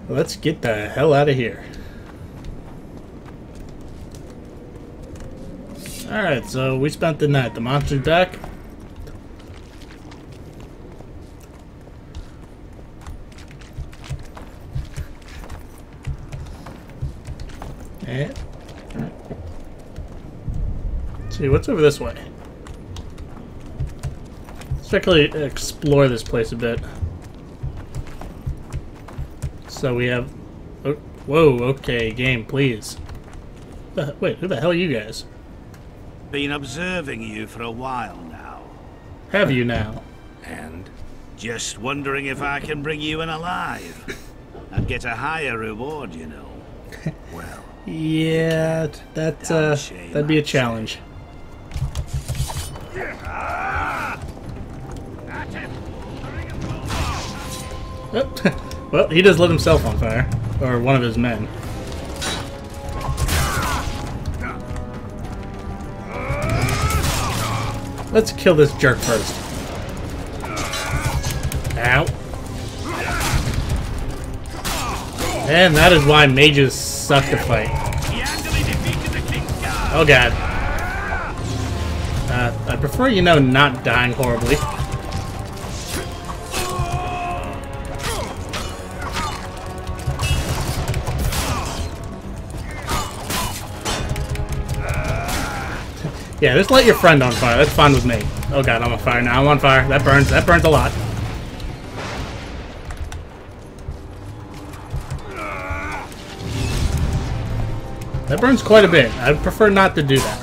Let's get the hell out of here. Alright, so we spent the night. The monster's back. And let's see, what's over this way? Let's actually explore this place a bit. So we have... Oh, whoa, okay, game, please. Wait, who the hell are you guys? Been observing you for a while now. Have you now? And just wondering if I can bring you in alive. I'd get a higher reward, you know. Well... Yeah, that'd be a challenge. Oh, well, he just lit himself on fire. Or one of his men. Let's kill this jerk first. Ow. And that is why mages suck to fight. Oh god. I prefer, you know, not dying horribly. Yeah, just light your friend on fire. That's fine with me. Oh god, I'm on fire now. I'm on fire. That burns a lot. That burns quite a bit. I'd prefer not to do that.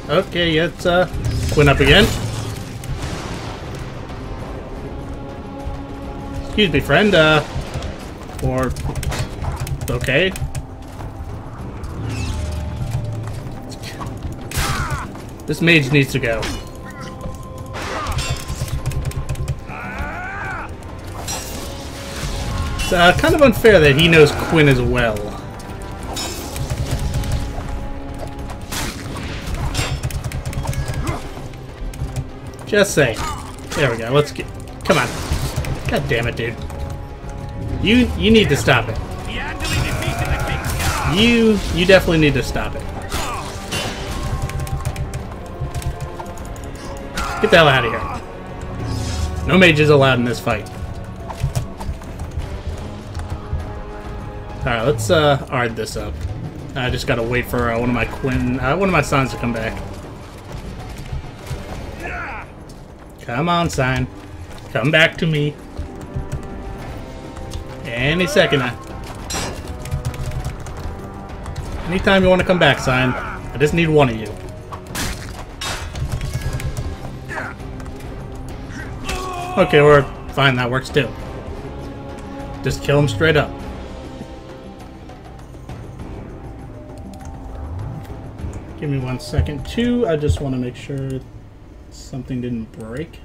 Okay, let's Quinn up again. Excuse me, friend. Or okay. This mage needs to go. It's kind of unfair that he knows Quinn as well. Just saying. There we go. Let's get. Come on. God damn it, dude. You need to stop it. You definitely need to stop it. Get the hell out of here. No mages allowed in this fight. Alright, let's ard this up. I just gotta wait for one of my sons to come back. Come on, sign. Come back to me. Any second now. Anytime you want to come back, sign. I just need one of you. Okay, we're fine. That works too. Just kill him straight up. Give me 1 second, too. I just want to make sure something didn't break.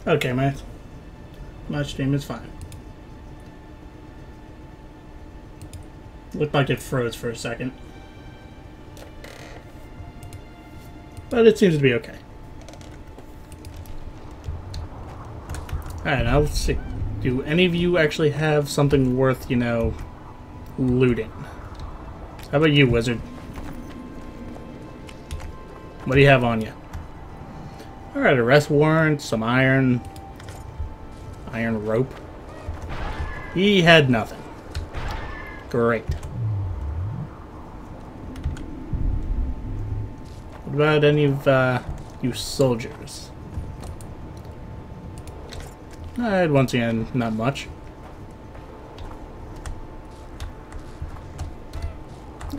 Okay, my stream is fine. Looked like it froze for a second. But it seems to be okay. Alright, now let's see. Do any of you actually have something worth, you know, looting? How about you, wizard? What do you have on you? Alright, arrest warrant, some iron rope. He had nothing. Great. What about any of you soldiers? Alright, once again, not much.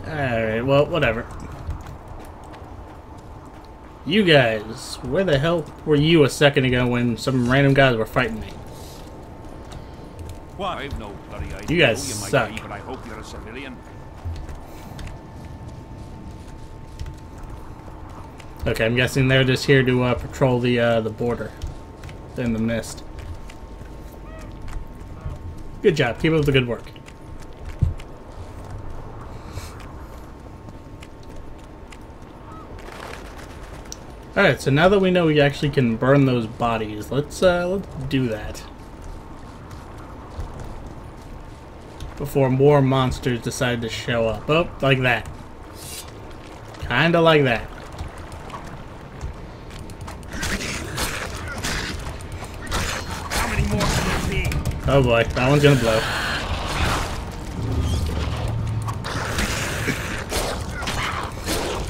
Alright, well, whatever. You guys, where the hell were you a second ago when some random guys were fighting me? What? I've no bloody idea. You guys suck. But I hope you're a civilian. Okay, I'm guessing they're just here to patrol the border in the mist. Good job. Keep up the good work. Alright, so now that we know we actually can burn those bodies, let's do that. Before more monsters decide to show up. Oh, like that. Kinda like that. How many more can there be? Oh boy, that one's gonna blow.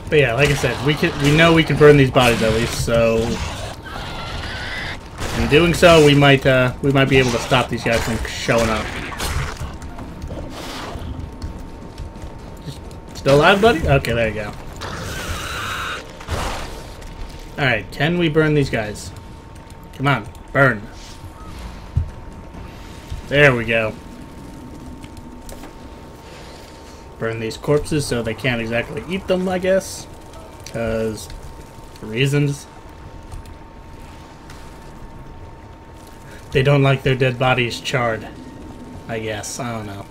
But yeah, like I said, we know we can burn these bodies at least, so in doing so we might be able to stop these guys from showing up. Still alive, buddy? Okay, there you go. Alright, can we burn these guys? Come on, burn. There we go. Burn these corpses so they can't exactly eat them, I guess. Because reasons. They don't like their dead bodies charred. I guess. I don't know.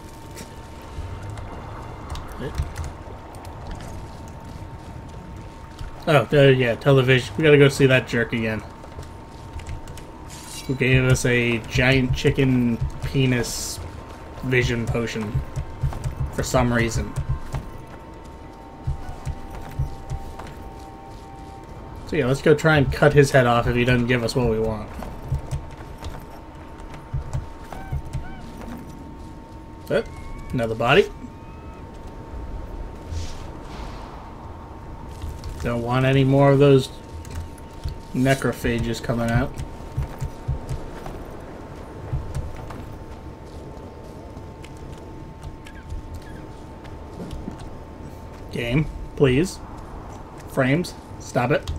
Oh, yeah, television. We gotta go see that jerk again. Who gave us a giant chicken penis vision potion for some reason. So yeah, let's go try and cut his head off if he doesn't give us what we want. Oh, another body. Don't want any more of those necrophages coming out. Game, please. Frames, stop it.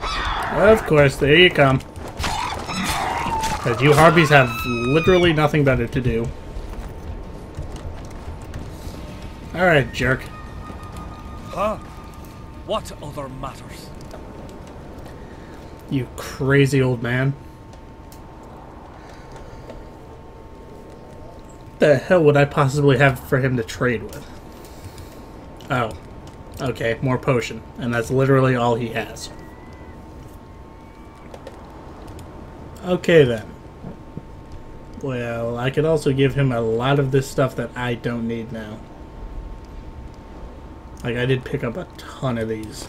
Of course, there you come. Because you harpies have literally nothing better to do. Alright, jerk. Huh? What other matters? You crazy old man. The hell would I possibly have for him to trade with? Oh. Okay, more potion. And that's literally all he has. Okay then. Well, I could also give him a lot of this stuff that I don't need now. Like, I did pick up a ton of these.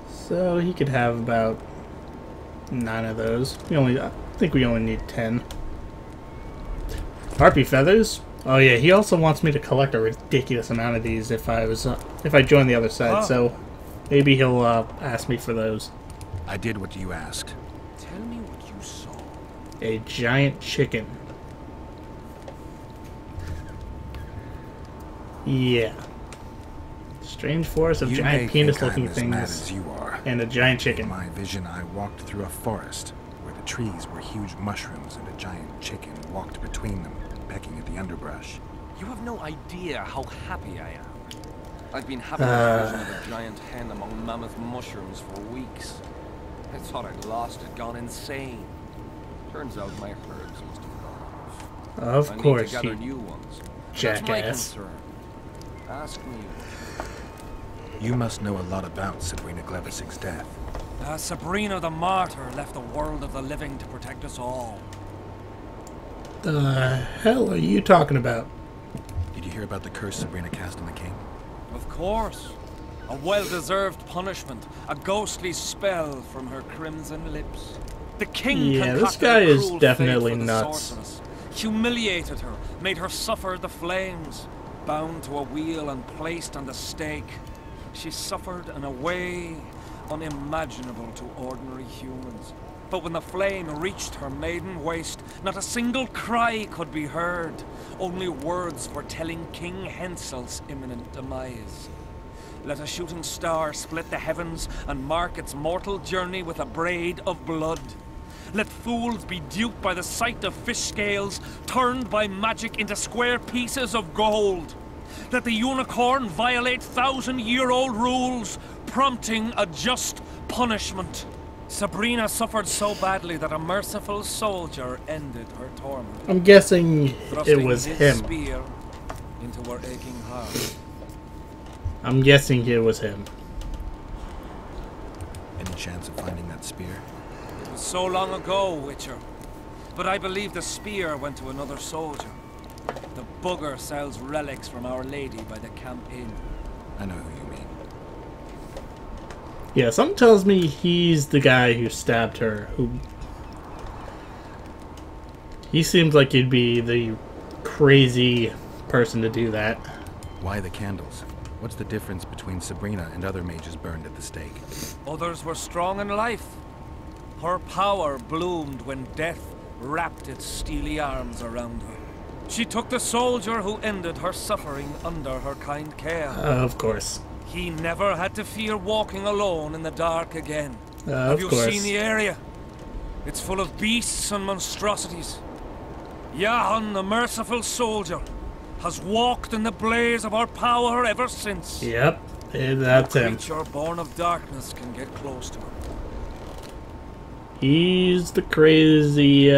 So he could have about 9 of those. I think we only need 10. Harpy feathers? Oh yeah, he also wants me to collect a ridiculous amount of these if I join the other side. So maybe he'll ask me for those. I did what you asked. Tell me what you saw. A giant chicken. Yeah. Strange forest of giant penis-looking things As you are. and a giant In chicken. my vision, I walked through a forest where the trees were huge mushrooms and a giant chicken walked between them, pecking at the underbrush. You have no idea how happy I am. I've been having this vision of a giant hen among mammoth mushrooms for weeks. I thought I'd lost it, gone insane. Turns out my herbs must have gone off. Of course, I need to gather you new ones. jackass. That's my concern. Ask me. You must know a lot about Sabrina Glevissig's death. Sabrina the Martyr left the world of the living to protect us all. The hell are you talking about? Did you hear about the curse Sabrina cast on the king? Of course. A well-deserved punishment. A ghostly spell from her crimson lips. The king Yeah, this concocted guy a is cruel definitely fate for the nuts. sorceress, humiliated her, made her suffer the flames, bound to a wheel and placed on the stake. She suffered in a way unimaginable to ordinary humans. But when the flame reached her maiden waist, not a single cry could be heard. Only words foretelling King Hensel's imminent demise. Let a shooting star split the heavens and mark its mortal journey with a braid of blood. Let fools be duped by the sight of fish scales, turned by magic into square pieces of gold. Let the unicorn violate 1,000-year-old rules, prompting a just punishment. Sabrina suffered so badly that a merciful soldier ended her torment. I'm guessing it Thrusting was his him. spear into her aching heart. I'm guessing it was him. Any chance of finding that spear? It was so long ago, Witcher. But I believe the spear went to another soldier. The bugger sells relics from Our Lady by the Camp Inn. I know who you mean. Yeah, something tells me he's the guy who stabbed her. He seems like he'd be the crazy person to do that. Why the candles? What's the difference between Sabrina and other mages burned at the stake? Others were strong in life. Her power bloomed when death wrapped its steely arms around her. She took the soldier who ended her suffering under her kind care. Of course. He never had to fear walking alone in the dark again. Of Have you course. seen the area? It's full of beasts and monstrosities. Jahan, the merciful soldier, has walked in the blaze of our power ever since. Yep, that's A him. creature born of darkness can get close to her. He's the crazy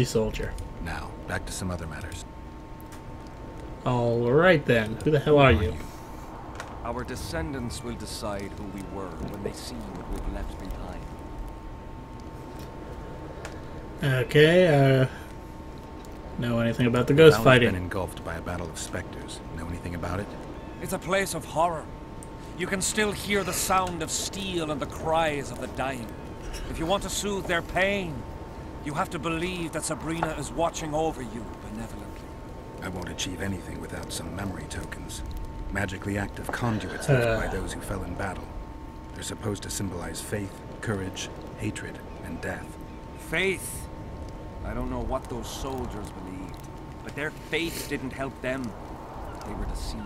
soldier. Now, back to some other matters. Alright then, who the hell are you? Our descendants will decide who we were when they see what we've left behind. Okay, know anything about the ghost Town has fighting? been engulfed by a battle of specters. Know anything about it? It's a place of horror. You can still hear the sound of steel and the cries of the dying. If you want to soothe their pain, you have to believe that Sabrina is watching over you benevolently. I won't achieve anything without some memory tokens. Magically active conduits left by those who fell in battle. They're supposed to symbolize faith, courage, hatred, and death. Faith. I don't know what those soldiers believed, but their faith didn't help them. They were deceived.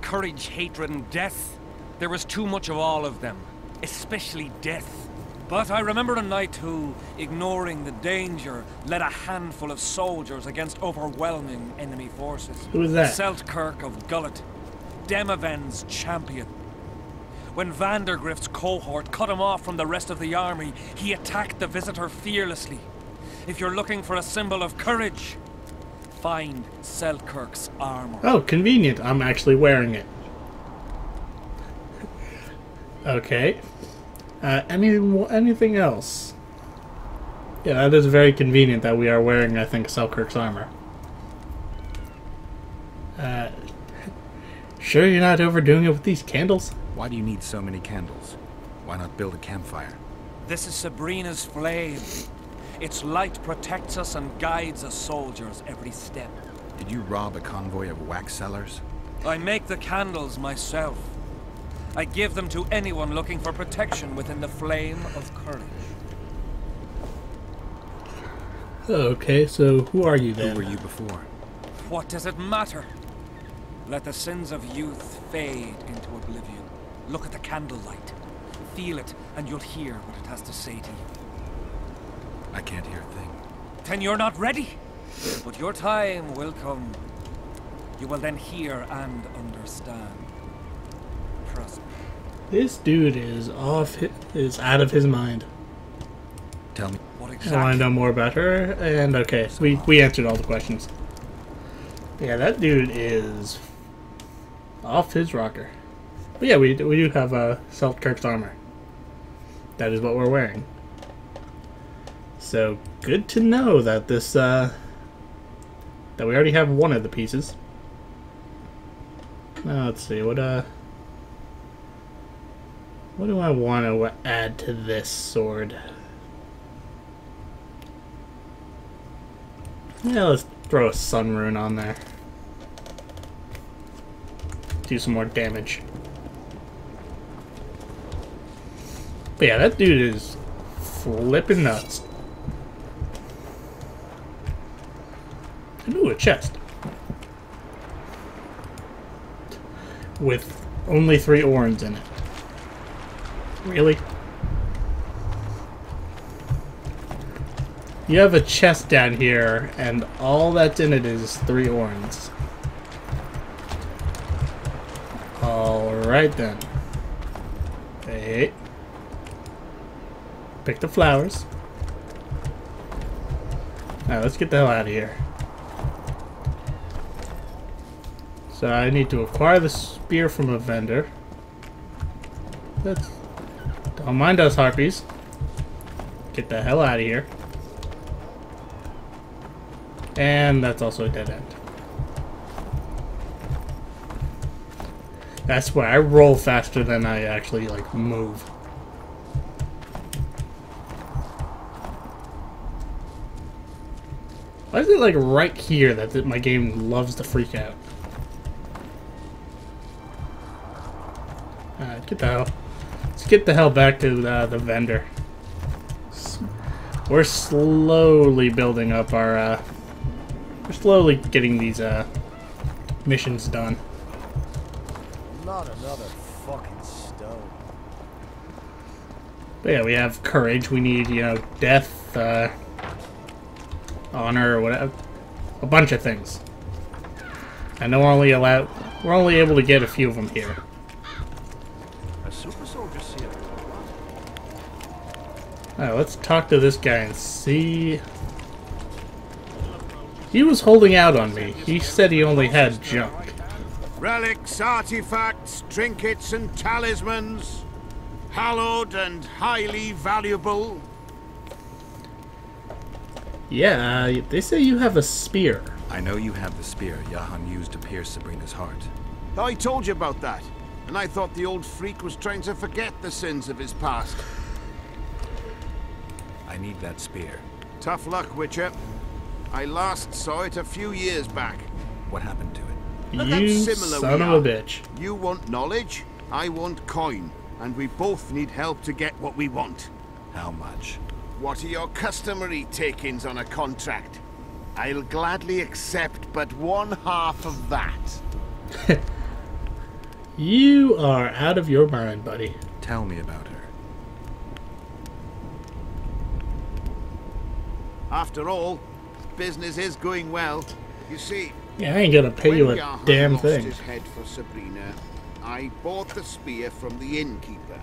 Courage, hatred, and death. There was too much of all of them, especially death. But I remember a knight who, ignoring the danger, led a handful of soldiers against overwhelming enemy forces. Who was that? Seltkirk of Gullet, Demaven's champion. When Vandergrift's cohort cut him off from the rest of the army, he attacked the visitor fearlessly. If you're looking for a symbol of courage, find Seltkirk's armor. Oh, convenient. I'm actually wearing it. Okay. Anything else? Yeah, that is very convenient that we are wearing, I think, Selkirk's armor. Sure you're not overdoing it with these candles? Why do you need so many candles? Why not build a campfire? This is Sabrina's flame. Its light protects us and guides us soldiers every step. Did you rob a convoy of wax sellers? I make the candles myself. I give them to anyone looking for protection within the flame of courage. Okay, so who are you then? Who were you before? What does it matter? Let the sins of youth fade into oblivion. Look at the candlelight. Feel it, and you'll hear what it has to say to you. I can't hear a thing. Then you're not ready. But your time will come. You will then hear and understand. Trust me. This dude is is out of his mind. Tell me. What I want exactly? to know more about her, and okay, we answered all the questions. Yeah, that dude is off his rocker. But yeah, we do have Selkirk's armor. That is what we're wearing. So good to know that this that we already have one of the pieces. Now let's see what do I want to add to this sword? Yeah, let's throw a sun rune on there. Do some more damage. But yeah, that dude is flipping nuts. Ooh, a chest. With only 3 orns in it. Really? You have a chest down here, and all that's in it is 3 orns. Alright then. Hey. Pick the flowers. Alright, let's get the hell out of here. So I need to acquire the spear from a vendor. Don't mind us harpies. Get the hell out of here. And that's also a dead end. That's where I roll faster than I actually, like, move. Why is it, like, right here that my game loves to freak out? Alright, get the hell. Let's get the hell back to the vendor. We're slowly building up our, we're slowly getting these, missions done. Not another fucking stone. But yeah, we have courage. We need, you know, death, honor, or whatever. A bunch of things. And we're only able to get a few of them here. A super soldier seal. Alright, let's talk to this guy and see. He was holding out on me. He said he only had junk. Relics, artifacts, trinkets and talismans. Hallowed and highly valuable. Yeah, they say you have a spear. I know you have the spear Yahan used to pierce Sabrina's heart. I told you about that, and I thought the old freak was trying to forget the sins of his past. I need that spear. Tough luck, Witcher. I last saw it a few years back. What happened to it? Look how You similar son we of are. a bitch. You want knowledge, I want coin, and we both need help to get what we want. How much? What are your customary takings on a contract? I'll gladly accept but 1/2 of that. You are out of your mind, buddy. Tell me about her. After all, business is going well. You see, Yeah, I ain't gonna pay you when a Yahan damn lost thing. his head for Sabrina, I bought the spear from the innkeeper.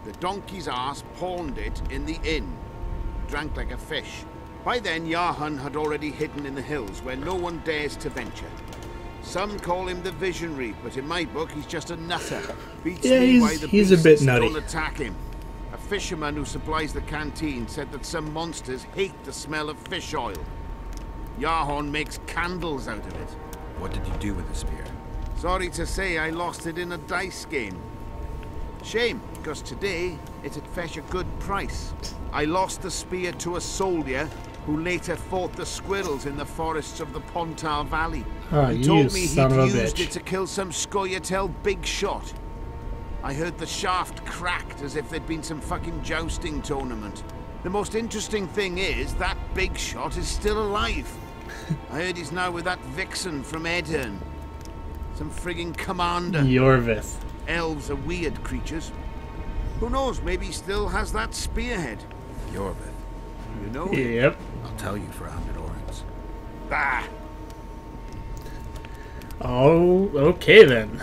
The donkey's ass pawned it in the inn. Drank like a fish. By then, Yahan had already hidden in the hills where no one dares to venture. Some call him the visionary, but in my book, he's just a nutter. Beats Yeah, me why the he's a bit beasts nutty. don't attack him. A fisherman who supplies the canteen said that some monsters hate the smell of fish oil. Yahan makes candles out of it. What did you do with the spear? Sorry to say I lost it in a dice game. Shame, because today it'd fetch a good price. I lost the spear to a soldier who later fought the squirrels in the forests of the Pontar Valley. Ah, He you told me son he'd of a used bitch. it to kill some Scoia'tael big shot. I heard the shaft cracked as if there'd been some fucking jousting tournament. The most interesting thing is that big shot is still alive. I heard he's now with that vixen from Edern. Some frigging commander. Yorvith. Elves are weird creatures. Who knows, maybe he still has that spearhead. Yorvith. You know him. Yep. I'll tell you for 100 orens. Ah, Oh, okay then.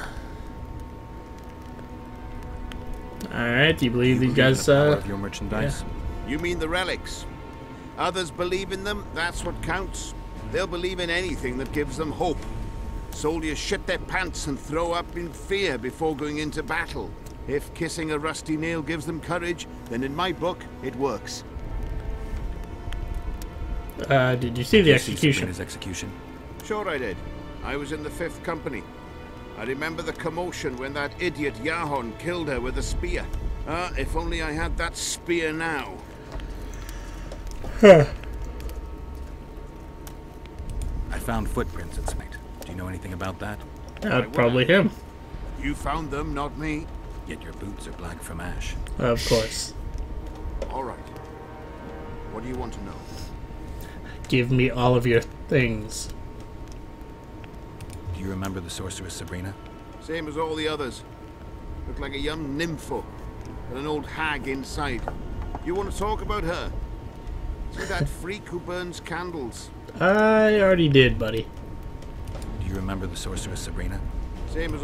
Alright, do you believe these in guys, the power of your merchandise? you mean the relics? Others believe in them, that's what counts. They'll believe in anything that gives them hope. Soldiers shit their pants and throw up in fear before going into battle. If kissing a rusty nail gives them courage, then in my book, it works. did you see the Did you see execution? Sabrina's execution? Sure I did. I was in the 5th Company. I remember the commotion when that idiot Yahan killed her with a spear. Ah, if only I had that spear now. Huh. I found footprints at Smite. Do you know anything about that? Probably him. You found them, not me. Yet your boots are black from ash. Of course. All right. What do you want to know? Give me all of your things. Do you remember the sorceress Sabrina? Same as all the others. Looked like a young nympho, and an old hag inside. You want to talk about her? See that freak who burns candles? I already did, buddy. Do you remember the sorceress Sabrina? Same as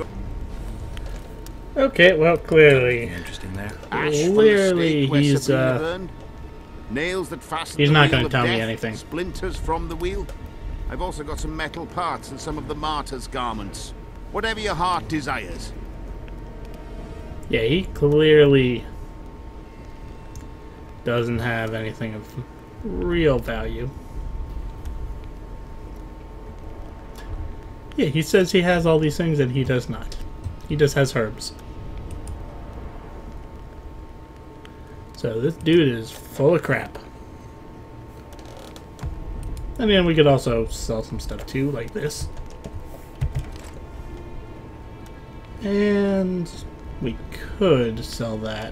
Okay, well, clearly. Anything interesting there? ash from the Clearly stake where he's, Sabrina burned. Nails that fasten he's the not wheel gonna of tell me death, anything. Splinters from the wheel. I've also got some metal parts and some of the martyr's garments. Whatever your heart desires. Yeah, he clearly doesn't have anything of real value. Yeah, he says he has all these things and he does not. He just has herbs. So this dude is full of crap. And then we could also sell some stuff too, like this. And we could sell that.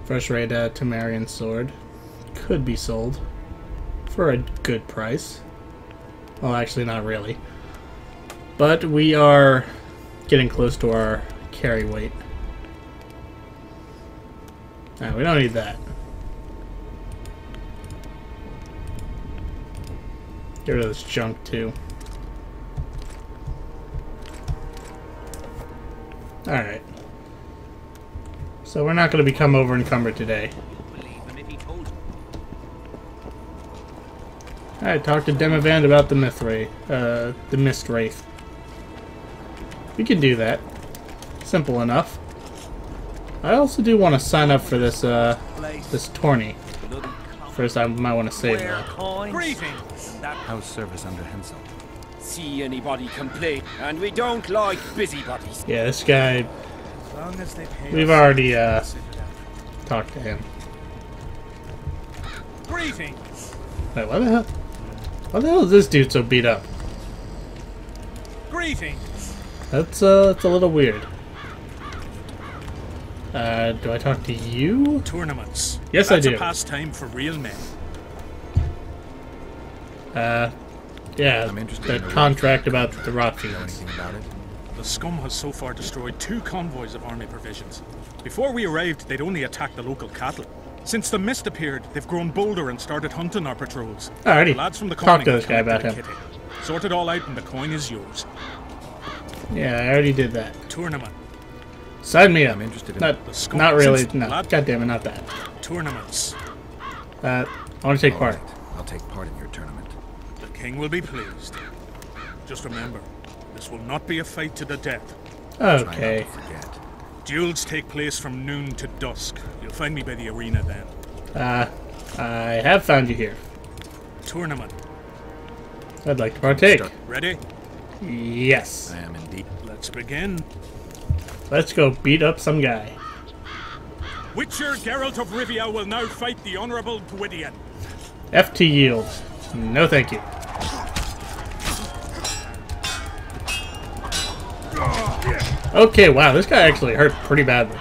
Fresh rate Temerian sword could be sold for a good price. Well, actually not really. But we are getting close to our carry weight. We don't need that. Get rid of this junk too. Alright. So we're not going to become over encumbered today. Alright, talk to Demavand about the Mist Wraith. We can do that. Simple enough. I also do want to sign up for this this tourney. First, I might want to save that. Greetings. House service under Hensel. See anybody complain, and we don't like busybodies. Yeah, this guy. As long as they pay We've us, already we'll sit it out. talked to him. Greetings. Wait, why the hell? Why the hell is this dude so beat up? Greetings. That's a little weird. Do I talk to you? Tournaments. Yes, That's I do. a pastime for real men. Yeah, I'm interested the in the contract about the rot Know fields. anything about it? The scum has so far destroyed 2 convoys of army provisions. Before we arrived, they'd only attacked the local cattle. Since the mist appeared, they've grown bolder and started hunting our patrols. Alrighty, The lads from the talk colony to this guy have about collected him. a kitty. Sort it all out and the coin is yours. Yeah, I already did that. Tournament. Sign me up. I'm interested in Not, the scum. not really. Since No, lad- God damn it, not that. Tournaments. I want to take All part. right, I'll take part in your tournament. The king will be pleased. Just remember, this will not be a fight to the death. Try Okay. not to forget. Duels take place from noon to dusk. You'll find me by the arena then. I have found you here. Tournament. I'd like to partake. Start. Ready? Yes. I am indeed. Let's begin. Let's go beat up some guy. Witcher Geralt of Rivia will now fight the Honorable Gwydion. FT yield. No thank you. Okay, wow, this guy actually hurt pretty badly.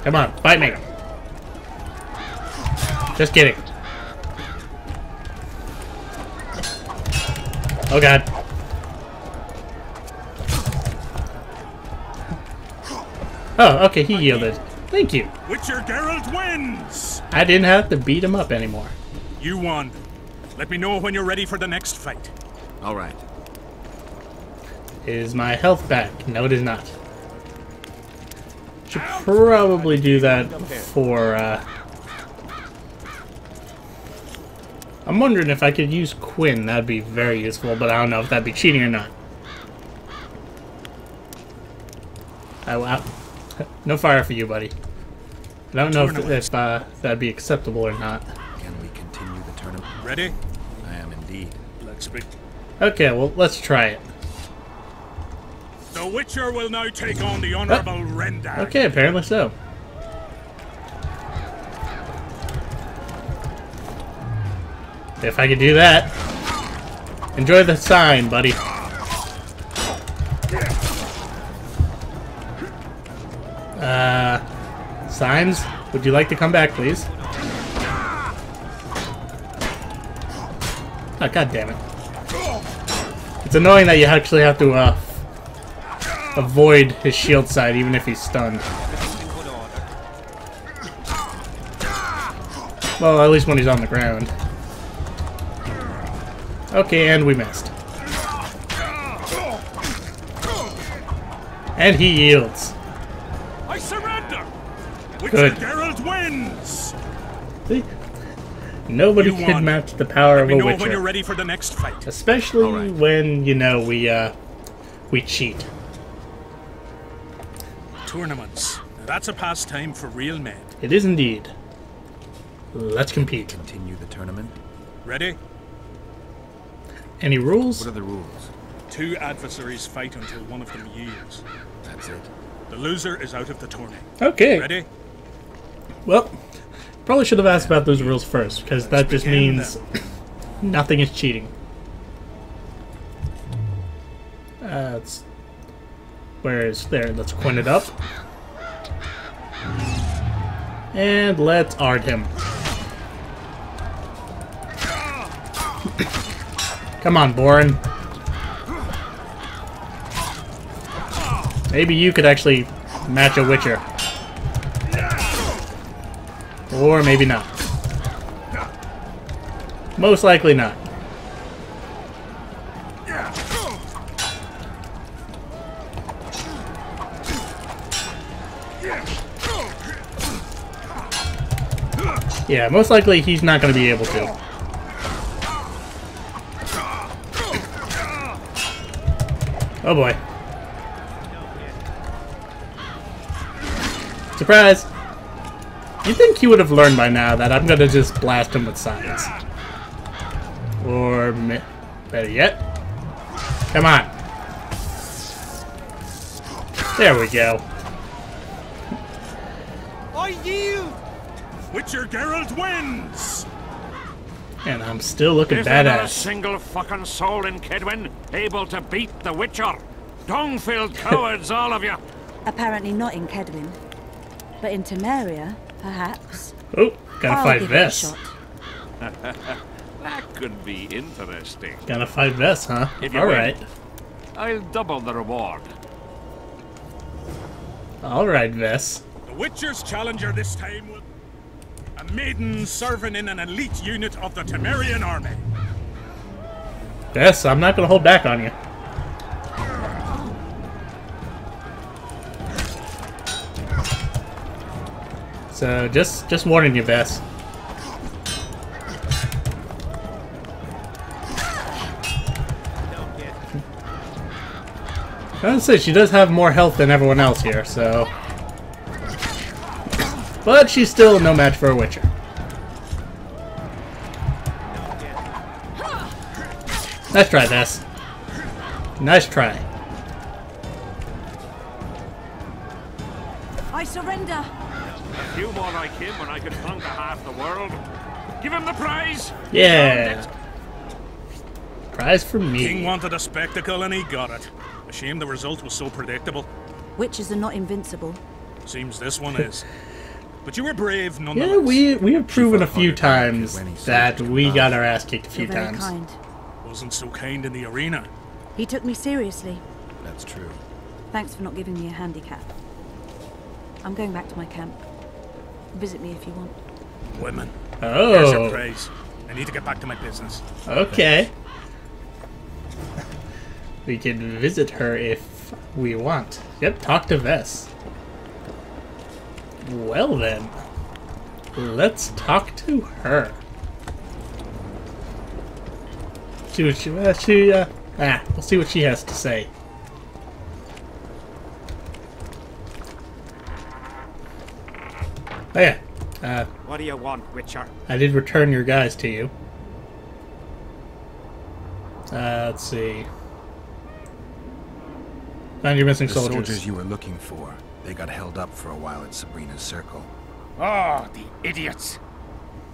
Come on, fight me. Just kidding. Oh god. Oh, okay, he yielded. Thank you. Witcher Geralt wins! I didn't have to beat him up anymore. You won. Let me know when you're ready for the next fight. All right. Is my health back? No, it is not. Should probably do that for, I'm wondering if I could use Quinn. That'd be very useful, but I don't know if that'd be cheating or not. No fire for you, buddy. I don't know if that'd be acceptable or not. Can we continue the tournament? Ready? I am indeed. Let's begin. Okay, well, let's try it. The Witcher will now take on the Honorable Rendag. Okay, apparently so. If I could do that. Enjoy the sign, buddy. Signs? Would you like to come back, please? Oh, god damn it. It's annoying that you actually have to, avoid his shield side even if he's stunned. Well, at least when he's on the ground. Okay, and we missed. And he yields. I surrender! Witcher Good. Geralt wins! See? Nobody You can won. match the power Let of me a know when you're Witcher. ready for the next fight. Especially All right. when, you know, we cheat. Tournaments. Now that's a pastime for real men. It is indeed. Let's compete. Continue the tournament. Ready? Any rules? What are the rules? 2 adversaries fight until one of them yields. That's it. The loser is out of the tourney. Okay. Ready? Well, probably should have asked about those rules first, because that just begin means nothing is cheating. Where is there? Let's coin it up. And let's art him. Come on, Boren. Maybe you could actually match a Witcher. Or maybe not. Most likely not. Yeah, most likely he's not going to be able to. Oh boy. Surprise! You'd think he would have learned by now that I'm gonna just blast him with science. Or, better yet, come on. There we go. I yield! Witcher Geralt wins! And I'm still looking Is there not a badass. single fucking soul in Kedwin able to beat the Witcher? Dung-filled cowards, all of you! Apparently not in Kedwin. But in Temeria, perhaps. Oh, gotta I'll fight give it a Vess. shot. That could be interesting. Gotta fight Vess, huh? If you Alright. win, I'll double the reward. Alright, Vess. The Witcher's challenger this time will... a maiden serving in an elite unit of the Temerian army. Vess, I'm not gonna hold back on you. So, just warning you, Vess. I would say she does have more health than everyone else here, so... But she's still no match for a Witcher. Nice try, Vess. Nice try. I surrender. A few more like him when I could conquer half the world. Give him the prize! Yeah. Prize for me. King wanted a spectacle and he got it. A shame the result was so predictable. Witches are not invincible. Seems this one is. But you were brave Yeah, nonetheless. we have proven a fought few harder than times when he saved that your we mom. got our ass kicked a few You're very times. kind. Wasn't so kind in the arena. He took me seriously. That's true. Thanks for not giving me a handicap. I'm going back to my camp. Visit me if you want. Women. Here's your Oh, praise. I need to get back to my business. okay. We can visit her if we want. Yep, talk to Vess. Well then, let's talk to her. See what we'll see what she has to say. Oh yeah, What do you want, Witcher? I did return your guys to you. Let's see. Found your missing The soldiers. soldiers you were looking for, they got held up for a while at Sabrina's circle. Oh, the idiots!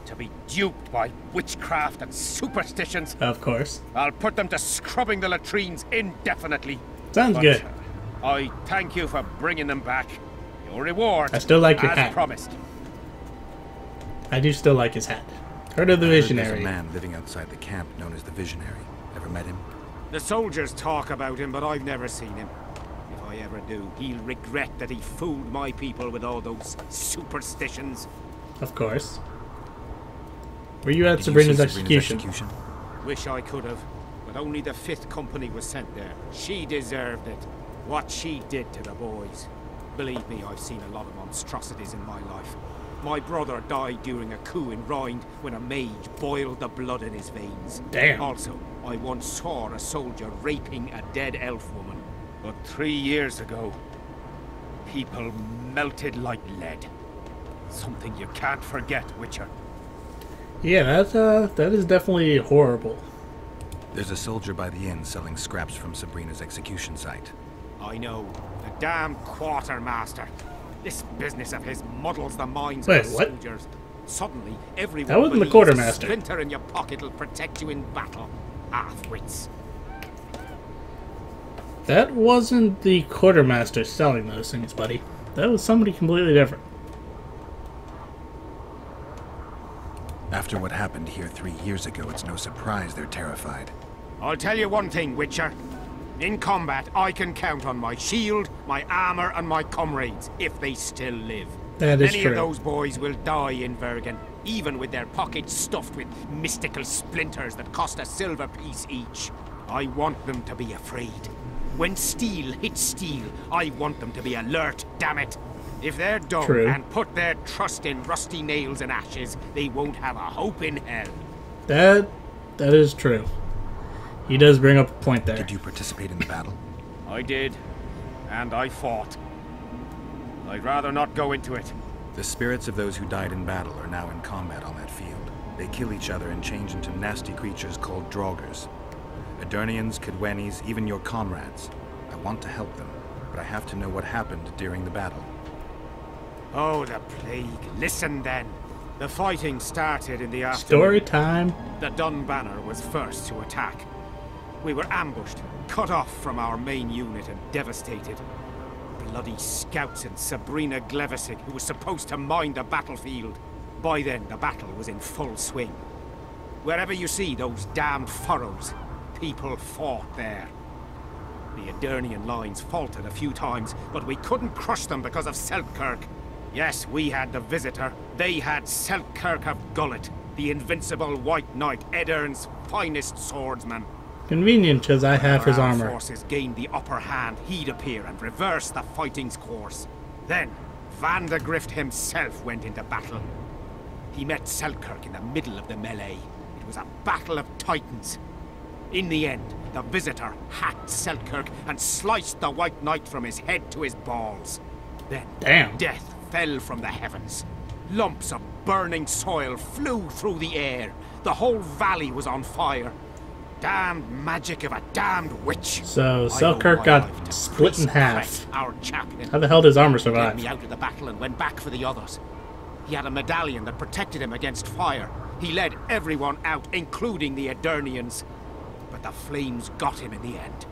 To be duped by witchcraft and superstitions. Of course. I'll put them to scrubbing the latrines indefinitely. Sounds But good. I thank you for bringing them back. Your reward, I still like your as hat. promised. I do still like his hat. Heard of the I heard there's Visionary. a man living outside the camp known as the Visionary. Ever met him? The soldiers talk about him, but I've never seen him. If I ever do, he'll regret that he fooled my people with all those superstitions. Of course. Were you at Did you Sabrina's see execution? Wish I could have, but only the 5th Company was sent there. She deserved it. What she did to the boys. Believe me, I've seen a lot of monstrosities in my life. My brother died during a coup in Rhind when a mage boiled the blood in his veins. Damn. Also, I once saw a soldier raping a dead elf woman. But 3 years ago, people melted like lead. Something you can't forget, Witcher. Yeah, that is definitely horrible. There's a soldier by the inn selling scraps from Sabrina's execution site. I know. The damn quartermaster. This business of his muddles the minds Wait, of the what? soldiers. Suddenly, everyone That wasn't the believes quartermaster. a splinter in your pocket will protect you in battle. Half-wits. That wasn't the quartermaster selling those things, buddy. That was somebody completely different. After what happened here 3 years ago, it's no surprise they're terrified. I'll tell you one thing, Witcher. In combat, I can count on my shield, my armor, and my comrades, if they still live. That is Many true. of those boys will die in Vergen, even with their pockets stuffed with mystical splinters that cost a silver piece each. I want them to be afraid. When steel hits steel, I want them to be alert, damn it. If they're dumb True. and put their trust in rusty nails and ashes, they won't have a hope in hell. That is true. He does bring up a point there. Did you participate in the battle? I did, and I fought. I'd rather not go into it. The spirits of those who died in battle are now in combat on that field. They kill each other and change into nasty creatures called Draugrs. Eternians, Kedwenis, even your comrades. I want to help them, but I have to know what happened during the battle. Oh, the plague. Listen then. The fighting started in the afternoon. Story time. The Dun Banner was first to attack. We were ambushed, cut off from our main unit and devastated. Bloody scouts and Sabrina Glevissig, who was supposed to mind the battlefield. By then, the battle was in full swing. Wherever you see those damned furrows, people fought there. The Edirnian lines faltered a few times, but we couldn't crush them because of Selkirk. Yes, we had the Visitor. They had Selkirk of Gullet, the invincible White Knight, Edern's finest swordsman. Convenient, because I have his Our armor. forces gained the upper hand, he'd appear and reverse the fighting's course. Then, Van de Grift himself went into battle. He met Selkirk in the middle of the melee. It was a battle of titans. In the end, the Visitor hacked Selkirk and sliced the White Knight from his head to his balls. Then, Damn. death fell from the heavens. Lumps of burning soil flew through the air. The whole valley was on fire. Damned magic of a damned witch. So I Selkirk owe my got life to split in Priest half. Crest, our champion. How the hell does armor He led survive? me out of the battle and went back for the others. He had a medallion that protected him against fire. He led everyone out, including the Edirnians. But the flames got him in the end.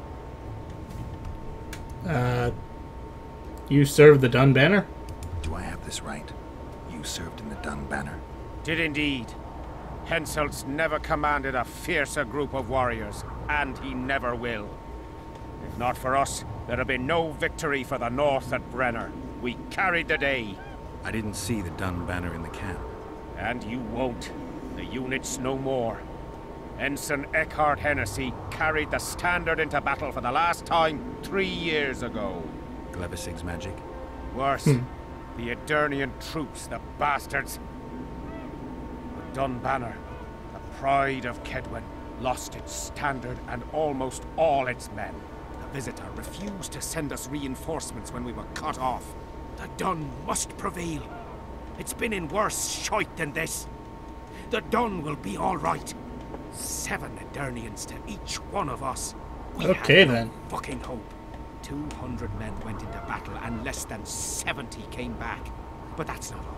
You served the Dun Banner? Do I have this right? You served in the Dun Banner. Did indeed. Henselt's never commanded a fiercer group of warriors, and he never will. If not for us, there'd have been no victory for the North at Brenner. We carried the day. I didn't see the Dun Banner in the camp. And you won't. The unit's no more. Ensign Eckhart Hennessy carried the standard into battle for the last time 3 years ago. Glevissig's magic? Worse, the Edirnian troops, the bastards. The Dun Banner, the pride of Kedwen, lost its standard and almost all its men. The Visitor refused to send us reinforcements when we were cut off. The Dun must prevail. It's been in worse shite than this. The Dun will be all right. 7 Edirnians to each one of us. We Okay, have no then. fucking hope. 200 men went into battle and less than 70 came back. But that's not all.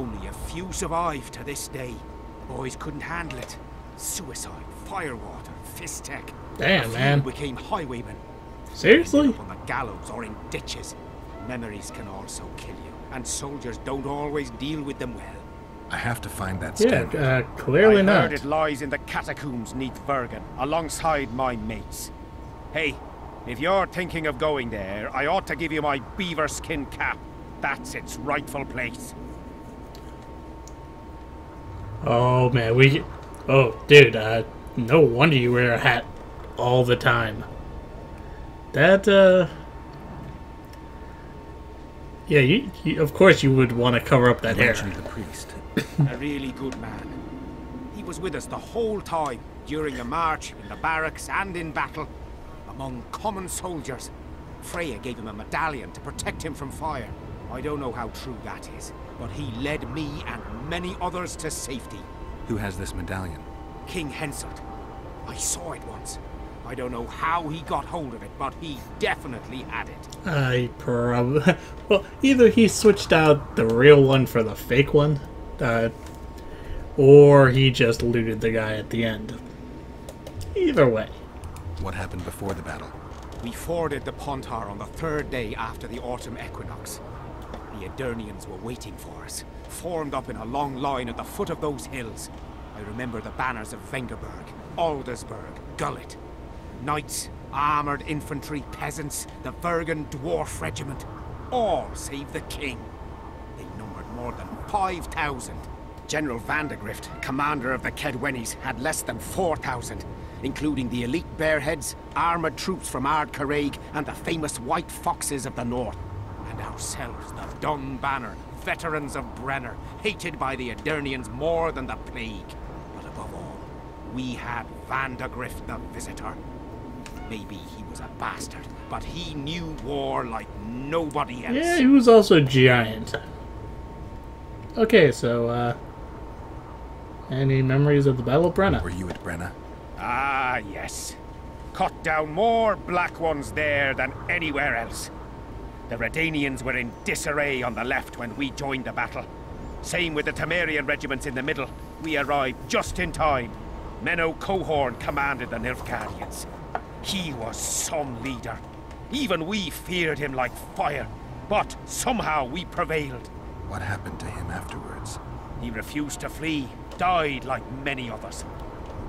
Only a few survived to this day. The boys couldn't handle it. Suicide, firewater, fist tech. Damn, a few man. became highwaymen. Seriously? Ended up on the gallows or in ditches. Memories can also kill you, and soldiers don't always deal with them well. I have to find that Yeah, standard. clearly I not. heard it lies in the catacombs neath Vergen, alongside my mates. Hey, if you're thinking of going there, I ought to give you my beaver skin cap. That's its rightful place. Oh man, oh dude, no wonder you wear a hat all the time. That Yeah, you of course you would want to cover up that You hair. mentioned the priest. A really good man. He was with us the whole time, during the march, in the barracks, and in battle, among common soldiers. Freya gave him a medallion to protect him from fire. I don't know how true that is, but he led me and many others to safety. Who has this medallion? King Henselt. I saw it once. I don't know how he got hold of it, but he definitely had it. I probably... Well, either he switched out the real one for the fake one, or he just looted the guy at the end. Either way. What happened before the battle? We forded the Pontar on the 3rd day after the autumn equinox. The Aedirnians were waiting for us, formed up in a long line at the foot of those hills. I remember the banners of Vengerberg, Aldersburg, Gullet. Knights, armoured infantry, peasants, the Vergen Dwarf Regiment. All save the king. They numbered more than 5,000. General Vandegrift, commander of the Kedwennies, had less than 4,000, including the elite Bearheads, armoured troops from Ard Caraig, and the famous White Foxes of the north. And ourselves, the Dun Banner, veterans of Brenner, hated by the Aedirnians more than the plague. But above all, we had Vandegrift the Visitor. Maybe he was a bastard, but he knew war like nobody else. Yeah, he was also giant. Okay, so, any memories of the Battle of Brenna? Were you at Brenna? Ah, yes. Cut down more Black Ones there than anywhere else. The Redanians were in disarray on the left when we joined the battle. Same with the Temerian regiments in the middle. We arrived just in time. Menno Cohorn commanded the Nilfgaardians. He was some leader. Even we feared him like fire. But somehow we prevailed. What happened to him afterwards? He refused to flee, died like many others.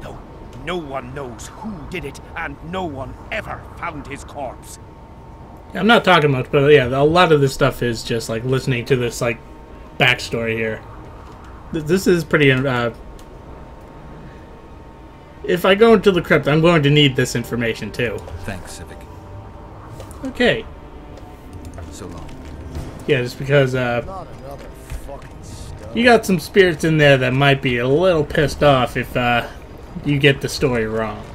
Though no one knows who did it, and no one ever found his corpse. I'm not talking much, but yeah, a lot of this stuff is just like listening to this like backstory here. This is pretty. If I go into the crypt, I'm going to need this information too. Thanks, Civic. Okay. So long. Yeah, just because Not another fucking stuff. you got some spirits in there that might be a little pissed off if you get the story wrong.